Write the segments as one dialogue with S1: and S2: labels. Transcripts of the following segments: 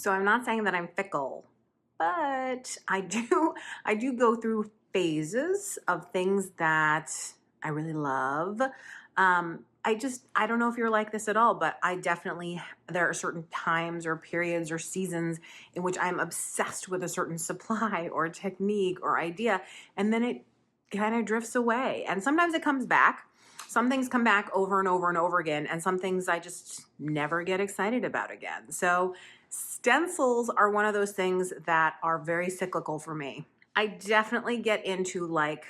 S1: So I'm not saying that I'm fickle, but I do go through phases of things that I really love. I don't know if you're like this at all, but I definitely, there are certain times or periods or seasons in which I'm obsessed with a certain supply or technique or idea, and then it kind of drifts away. And sometimes it comes back. Some things come back over and over and over again, and some things I just never get excited about again. So stencils are one of those things that are very cyclical for me. I definitely get into like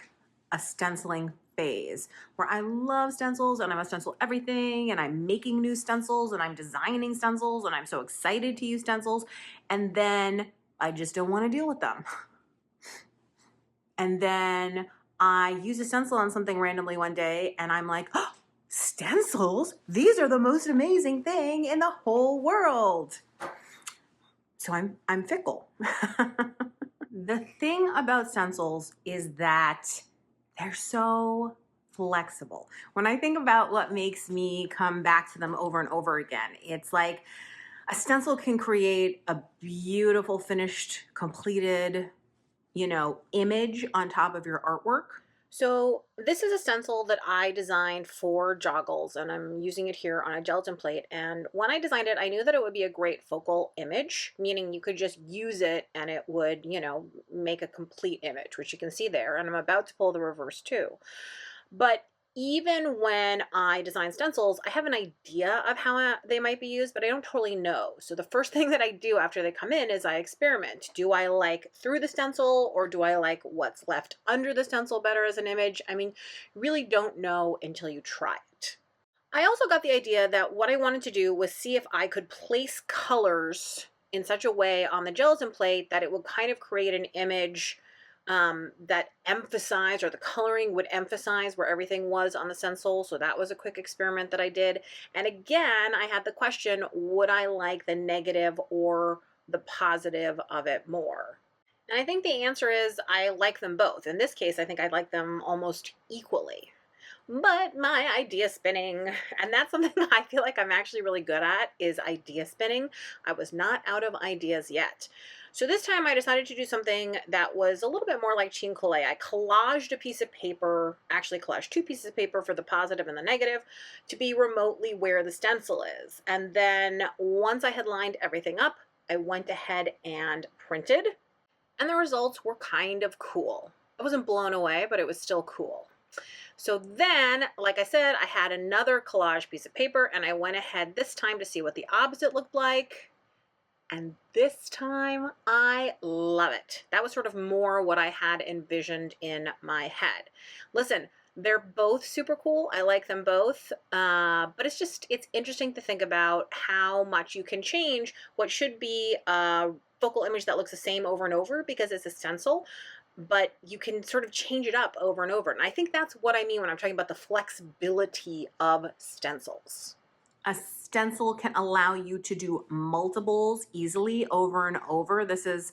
S1: a stenciling phase where I love stencils and I'm a stencil everything and I'm making new stencils and I'm designing stencils and I'm so excited to use stencils, and then I just don't want to deal with them. And then I use a stencil on something randomly one day and I'm like, oh, stencils? These are the most amazing thing in the whole world. So I'm fickle. The thing about stencils is that they're so flexible. When I think about what makes me come back to them over and over again, it's like a stencil can create a beautiful, finished, completed, image on top of your artwork. So this is a stencil that I designed for joggles, and I'm using it here on a gelatin plate. And when I designed it, I knew that it would be a great focal image, meaning you could just use it and it would, make a complete image, which you can see there. And I'm about to pull the reverse too. But even when I design stencils, I have an idea of how they might be used, but I don't totally know. So the first thing that I do after they come in is I experiment. Do I like through the stencil, or do I like what's left under the stencil better as an image? I mean, really don't know until you try it. I also got the idea that what I wanted to do was see if I could place colors in such a way on the gelatin plate that it would kind of create an image that emphasized, or the coloring would emphasize where everything was on the stencil. So that was a quick experiment that I did. And again, I had the question, would I like the negative or the positive of it more? And I think the answer is I like them both. In this case, I think I like them almost equally. But my idea spinning, and that's something I feel like I'm actually really good at, is idea spinning. I was not out of ideas yet. So this time I decided to do something that was a little bit more like chincole. I collaged a piece of paper, actually collaged two pieces of paper for the positive and the negative, to be remotely where the stencil is. And then once I had lined everything up, I went ahead and printed, and the results were kind of cool. I wasn't blown away, but it was still cool. So then, like I said, I had another collage piece of paper, and I went ahead this time to see what the opposite looked like. And this time, I love it. That was sort of more what I had envisioned in my head. Listen, they're both super cool. I like them both. But it's interesting to think about how much you can change what should be a focal image that looks the same over and over because it's a stencil, but you can sort of change it up over and over. And I think that's what I mean when I'm talking about the flexibility of stencils. A stencil can allow you to do multiples easily over and over. This is,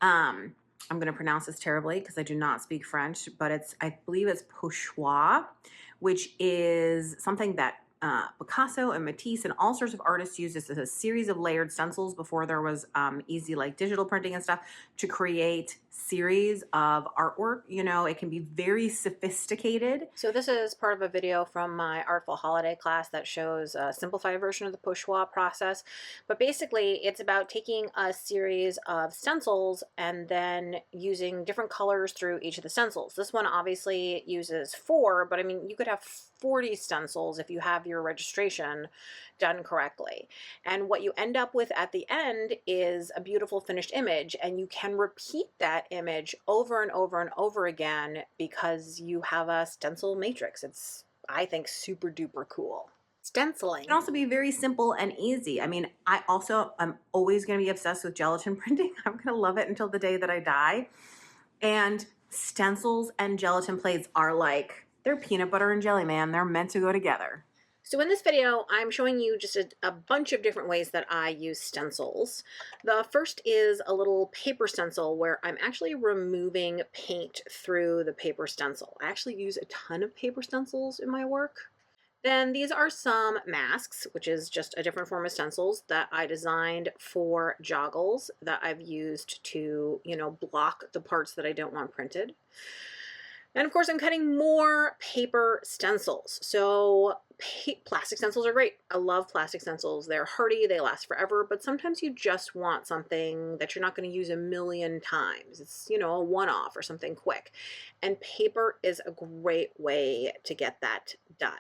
S1: I'm going to pronounce this terribly because I do not speak French, but I believe it's pochoir, which is something that Picasso and Matisse and all sorts of artists used this as a series of layered stencils before there was easy like digital printing and stuff to create series of artwork. It can be very sophisticated. So this is part of a video from my Artful Holiday class that shows a simplified version of the pochoir process. But basically, it's about taking a series of stencils and then using different colors through each of the stencils. This one obviously uses 4, but I mean, you could have 40 stencils if you have your registration done correctly. And what you end up with at the end is a beautiful finished image, and you can repeat that image over and over and over again because you have a stencil matrix. It's, I think, super duper cool. Stenciling can also be very simple and easy. I mean, I'm always going to be obsessed with gelatin printing. I'm going to love it until the day that I die. And stencils and gelatin plates are like, they're peanut butter and jelly, man. They're meant to go together. So in this video, I'm showing you just a bunch of different ways that I use stencils. The first is a little paper stencil where I'm actually removing paint through the paper stencil. I actually use a ton of paper stencils in my work. Then these are some masks, which is just a different form of stencils that I designed for joggles that I've used to, block the parts that I don't want printed. And of course, I'm cutting more paper stencils. So plastic stencils are great. I love plastic stencils. They're hardy, they last forever, but sometimes you just want something that you're not going to use a million times. It's, a one-off or something quick. And paper is a great way to get that done.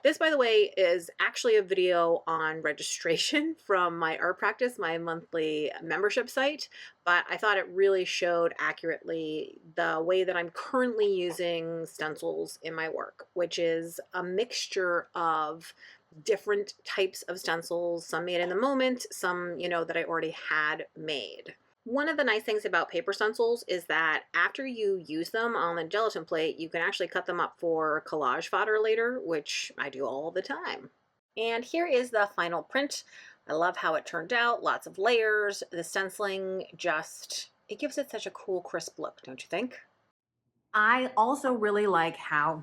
S1: This, by the way, is actually a video on registration from my art practice, my monthly membership site, but I thought it really showed accurately the way that I'm currently using stencils in my work, which is a mixture of different types of stencils, some made in the moment, some, that I already had made. One of the nice things about paper stencils is that after you use them on the gelatin plate, you can actually cut them up for collage fodder later, which I do all the time. And here is the final print. I love how it turned out, lots of layers. The stenciling it gives it such a cool, crisp look, don't you think? I also really like how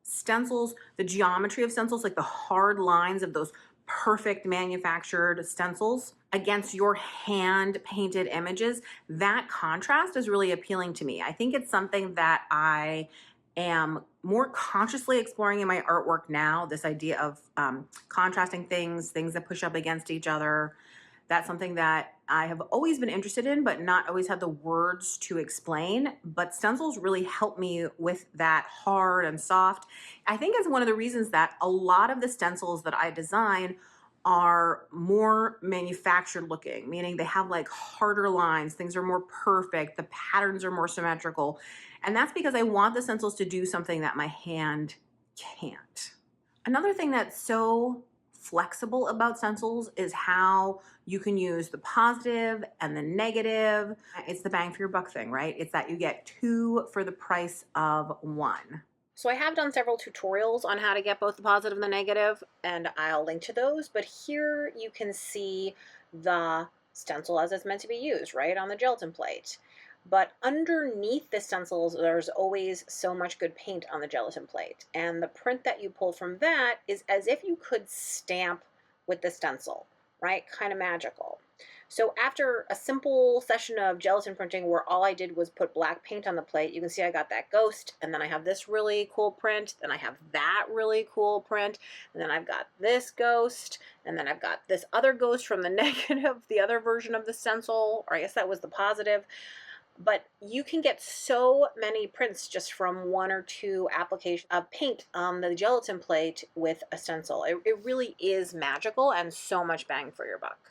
S1: stencils, the geometry of stencils, like the hard lines of those perfect manufactured stencils against your hand painted images, that contrast is really appealing to me. I think it's something that I am more consciously exploring in my artwork now, this idea of contrasting things that push up against each other. That's something that I have always been interested in, but not always had the words to explain. But stencils really help me with that hard and soft. I think it's one of the reasons that a lot of the stencils that I design are more manufactured looking, meaning they have like harder lines, things are more perfect, the patterns are more symmetrical. And that's because I want the stencils to do something that my hand can't. Another thing that's so flexible about stencils is how you can use the positive and the negative. It's the bang for your buck thing, right? It's that you get two for the price of one. So I have done several tutorials on how to get both the positive and the negative, and I'll link to those, but here you can see the stencil as it's meant to be used, right, on the gelatin plate. But underneath the stencils, there's always so much good paint on the gelatin plate. And the print that you pull from that is as if you could stamp with the stencil, right? Kind of magical. So after a simple session of gelatin printing where all I did was put black paint on the plate, you can see I got that ghost, and then I have this really cool print, then I have that really cool print, and then I've got this ghost, and then I've got this other ghost from the negative, the other version of the stencil, or I guess that was the positive. But you can get so many prints just from one or two applications of paint on the gelatin plate with a stencil. It really is magical and so much bang for your buck.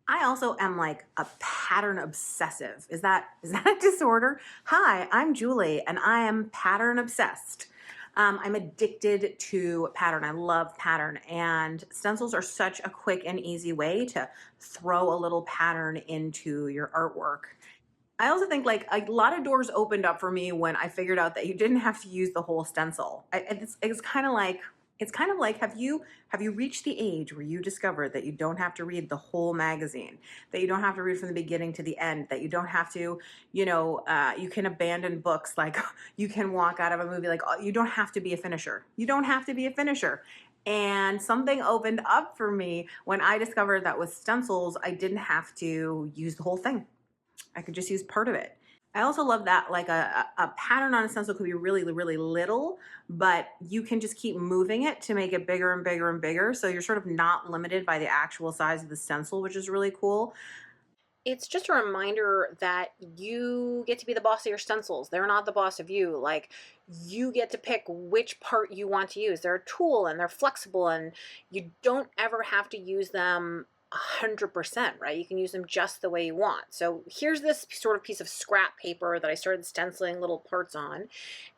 S1: I also am like a pattern obsessive. Is that a disorder? Hi, I'm Julie and I am pattern obsessed. I'm addicted to pattern. I love pattern, and stencils are such a quick and easy way to throw a little pattern into your artwork. I also think like a lot of doors opened up for me when I figured out that you didn't have to use the whole stencil. It's kind of like have you reached the age where you discover that you don't have to read the whole magazine, that you don't have to read from the beginning to the end, that you don't have to, you can abandon books, like you can walk out of a movie, like you don't have to be a finisher. You don't have to be a finisher. And something opened up for me when I discovered that with stencils, I didn't have to use the whole thing. I could just use part of it. I also love that like a pattern on a stencil could be really, really little, but you can just keep moving it to make it bigger and bigger and bigger. So you're sort of not limited by the actual size of the stencil, which is really cool. It's just a reminder that you get to be the boss of your stencils. They're not the boss of you. Like, you get to pick which part you want to use. They're a tool and they're flexible, and you don't ever have to use them 100%, right? You can use them just the way you want. So here's this sort of piece of scrap paper that I started stenciling little parts on.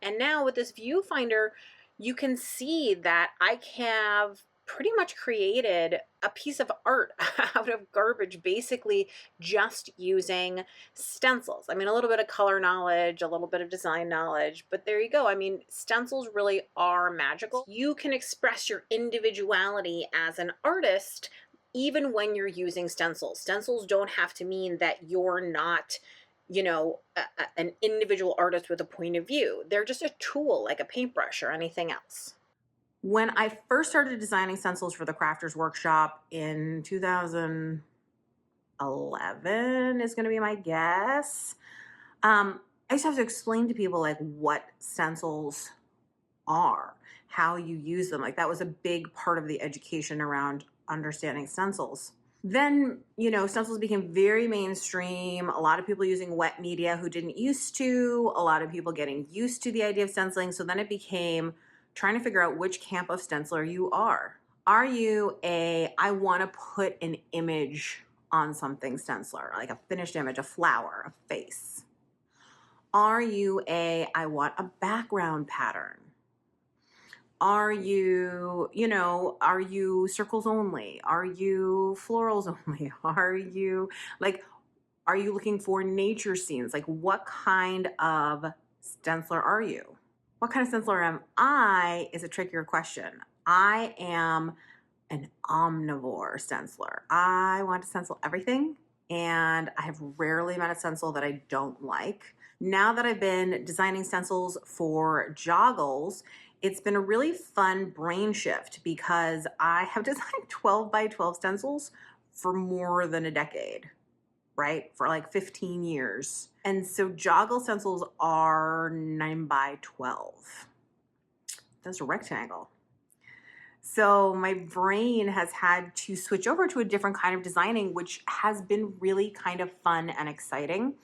S1: And now with this viewfinder, you can see that I have pretty much created a piece of art out of garbage, basically just using stencils. I mean, a little bit of color knowledge, a little bit of design knowledge, but there you go. I mean, stencils really are magical. You can express your individuality as an artist even when you're using stencils. Stencils don't have to mean that you're not, an individual artist with a point of view. They're just a tool like a paintbrush or anything else. When I first started designing stencils for the Crafters Workshop in 2011 is going to be my guess. I used to have to explain to people like what stencils are, how you use them. Like that was a big part of the education around understanding stencils. Then, stencils became very mainstream. A lot of people using wet media who didn't used to, a lot of people getting used to the idea of stenciling. So then it became trying to figure out which camp of stenciler you are. Are you I want to put an image on something stenciler, like a finished image, a flower, a face? Are you I want a background pattern? Are you circles only? Are you florals only? Are you looking for nature scenes? Like what kind of stenciler are you? What kind of stenciler am I is a trickier question. I am an omnivore stenciler. I want to stencil everything, and I have rarely met a stencil that I don't like. Now that I've been designing stencils for joggles, it's been a really fun brain shift because I have designed 12 by 12 stencils for more than a decade, right? For like 15 years. And so joggle stencils are 9 by 12. That's a rectangle. So my brain has had to switch over to a different kind of designing, which has been really kind of fun and exciting.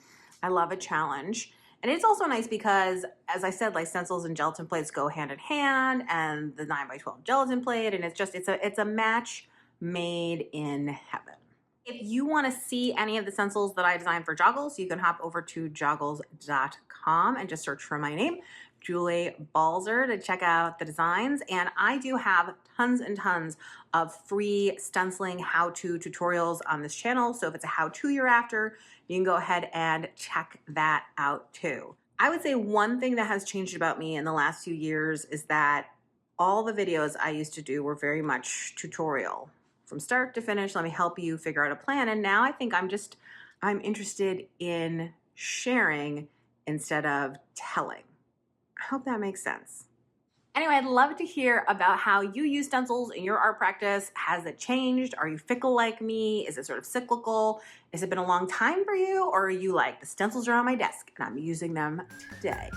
S1: I love a challenge. And it's also nice because, as I said, like stencils and gelatin plates go hand in hand, and the 9 by 12 gelatin plate, and it's a match made in heaven. If you want to see any of the stencils that I designed for joggles, you can hop over to joggles.com and just search for my name, Julie Balzer, to check out the designs. And I do have tons and tons of free stenciling how-to tutorials on this channel. So if it's a how-to you're after, you can go ahead and check that out too. I would say one thing that has changed about me in the last few years is that all the videos I used to do were very much tutorial. From start to finish, let me help you figure out a plan. And now I think I'm interested in sharing instead of telling. I hope that makes sense. Anyway, I'd love to hear about how you use stencils in your art practice. Has it changed? Are you fickle like me? Is it sort of cyclical? Has it been a long time for you? Or are you like, the stencils are on my desk and I'm using them today?